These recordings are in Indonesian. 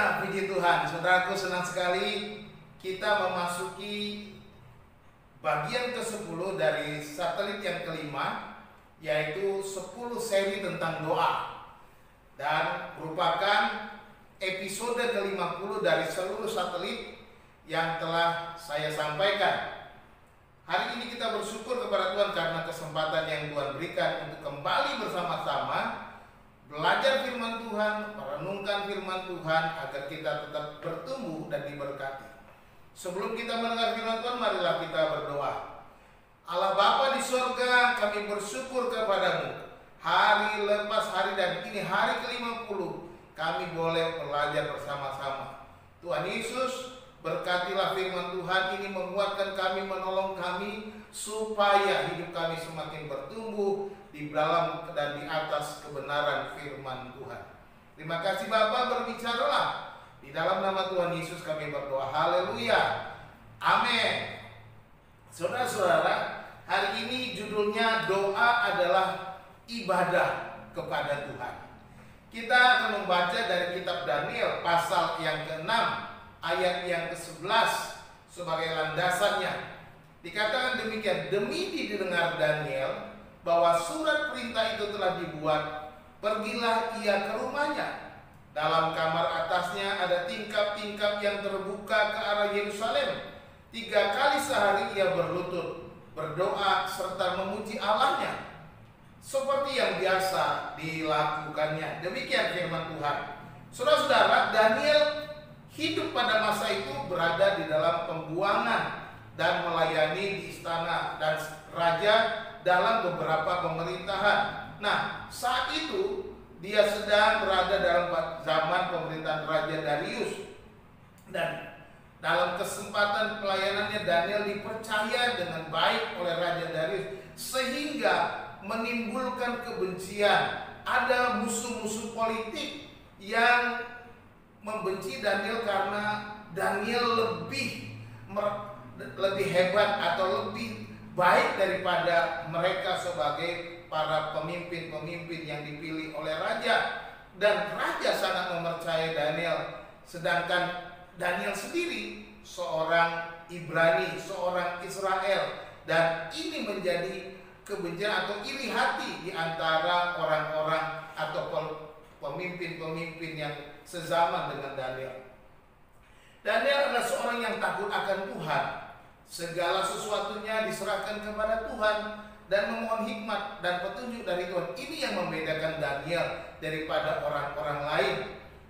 Haleluya, puji Tuhan. Saudaraku, senang sekali kita memasuki bagian ke-10 dari satelit yang kelima, yaitu 10 seri tentang doa. Dan merupakan episode ke-50 dari seluruh satelit yang telah saya sampaikan. Hari ini kita bersyukur kepada Tuhan karena kesempatan yang Tuhan berikan untuk kembali bersama-sama belajar firman Tuhan, merenungkan firman Tuhan agar kita tetap bertumbuh dan diberkati. Sebelum kita mendengar firman Tuhan, marilah kita berdoa. Allah Bapa di surga, kami bersyukur kepadamu. Hari lepas hari dan ini hari ke-50 kami boleh belajar bersama-sama. Tuhan Yesus, berkatilah firman Tuhan ini, menguatkan kami, menolong kami supaya hidup kami semakin bertumbuh di dalam dan di atas kebenaran firman Tuhan. Terima kasih Bapa, berbicaralah. Di dalam nama Tuhan Yesus kami berdoa. Haleluya. Amin. Saudara-saudara, hari ini judulnya doa adalah ibadah kepada Tuhan. Kita akan membaca dari kitab Daniel pasal yang ke-6 ayat yang ke-11 sebagai landasannya. Dikatakan demikian, demi didengar Daniel bahwa surat perintah itu telah dibuat, pergilah ia ke rumahnya. Dalam kamar atasnya ada tingkap-tingkap yang terbuka ke arah Yerusalem. 3 kali sehari ia berlutut, berdoa serta memuji Allahnya, seperti yang biasa dilakukannya. Demikian firman Tuhan. Saudara-saudara, Daniel hidup pada masa itu berada di dalam pembuangan dan melayani di istana dan raja dalam beberapa pemerintahan. Nah, saat itu dia sedang berada dalam zaman pemerintahan Raja Darius. Dan dalam kesempatan pelayanannya, Daniel dipercaya dengan baik oleh Raja Darius sehingga menimbulkan kebencian. Ada musuh-musuh politik yang membenci Daniel karena Daniel lebih hebat atau lebih baik daripada mereka sebagai para pemimpin-pemimpin yang dipilih oleh raja. Dan raja sangat mempercayai Daniel, sedangkan Daniel sendiri seorang Ibrani, seorang Israel, dan ini menjadi kebencian atau iri hati di antara orang-orang atau pemimpin-pemimpin yang sezaman dengan Daniel. Daniel adalah seorang yang takut akan Tuhan. Segala sesuatunya diserahkan kepada Tuhan dan memohon hikmat dan petunjuk dari Tuhan. Ini yang membedakan Daniel daripada orang-orang lain.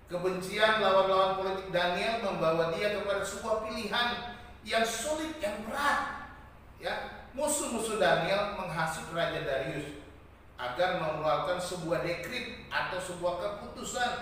Kebencian lawan-lawan politik Daniel membawa dia kepada sebuah pilihan yang sulit, yang berat. Ya, musuh-musuh Daniel menghasut Raja Darius agar mengeluarkan sebuah dekrit atau sebuah keputusan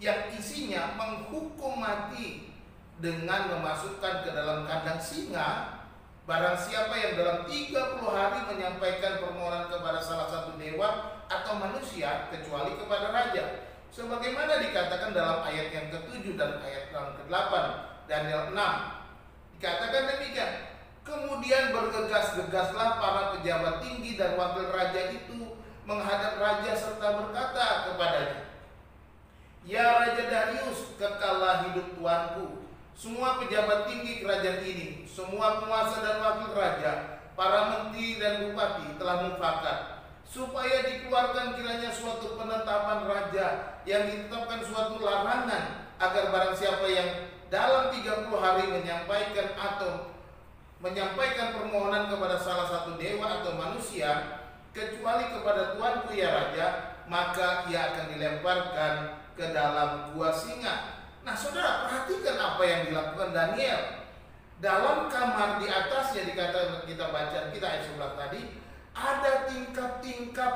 yang isinya menghukum mati dengan memasukkan ke dalam kandang singa barang siapa yang dalam 30 hari menyampaikan permohonan kepada salah satu dewa atau manusia kecuali kepada raja. Sebagaimana dikatakan dalam ayat yang ke-7 dan ayat yang ke-8 Daniel 6. Dikatakan demikian, kemudian bergegas-gegaslah para pejabat tinggi dan wakil raja itu menghadap raja serta berkata kepadanya, ya Raja Darius, kekallah hidup tuanku. Semua pejabat tinggi kerajaan ini, semua penguasa dan wakil raja, para menteri dan bupati telah mufakat supaya dikeluarkan kiranya suatu penetapan raja yang ditetapkan suatu larangan agar barang siapa yang dalam 30 hari menyampaikan permohonan kepada salah satu dewa atau manusia kecuali kepada tuanku ya raja, maka ia akan dilemparkan ke dalam gua singa. Nah, saudara, perhatikan apa yang dilakukan Daniel. Dalam kamar di atasnya, dikatakan kita baca kita ayat 11 tadi, ada tingkap-tingkap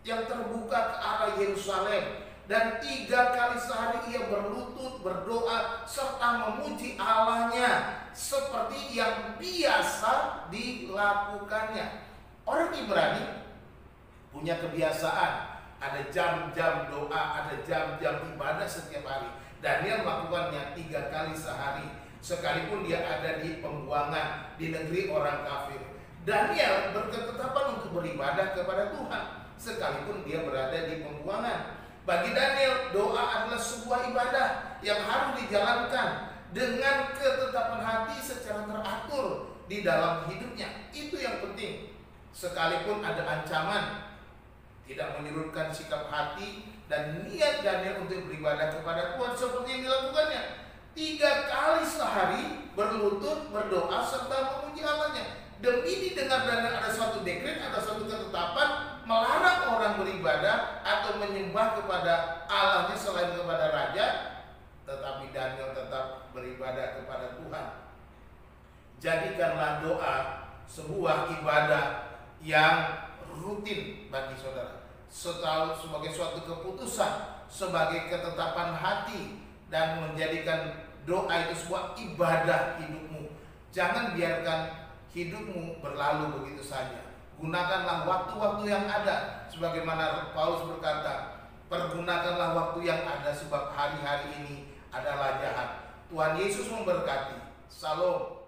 yang terbuka ke arah Yerusalem, dan 3 kali sehari ia berlutut, berdoa serta memuji Allahnya seperti yang biasa dilakukannya. Orang Ibrani punya kebiasaan, ada jam-jam doa, ada jam-jam ibadah setiap hari. Daniel melakukannya 3 kali sehari, sekalipun dia ada di pembuangan di negeri orang kafir. Daniel berketetapan untuk beribadah kepada Tuhan sekalipun dia berada di pembuangan. Bagi Daniel, doa adalah sebuah ibadah yang harus dijalankan dengan ketetapan hati secara teratur di dalam hidupnya. Itu yang penting. Sekalipun ada ancaman, tidak menyurutkan sikap hati dan niat Daniel untuk beribadah kepada Tuhan seperti yang dilakukannya. 3 kali sehari berlutut, berdoa, serta memuji Allahnya. Demi didengar Daniel ada suatu dekret, ada suatu ketetapan melarang orang beribadah atau menyembah kepada Allahnya selain kepada raja, tetapi Daniel tetap beribadah kepada Tuhan. Jadikanlah doa sebuah ibadah yang rutin bagi saudara, sebagai suatu keputusan, sebagai ketetapan hati, dan menjadikan doa itu sebuah ibadah hidupmu. Jangan biarkan hidupmu berlalu begitu saja. Gunakanlah waktu-waktu yang ada, sebagaimana Paulus berkata, pergunakanlah waktu yang ada sebab hari-hari ini adalah jahat. Tuhan Yesus memberkati. Salam.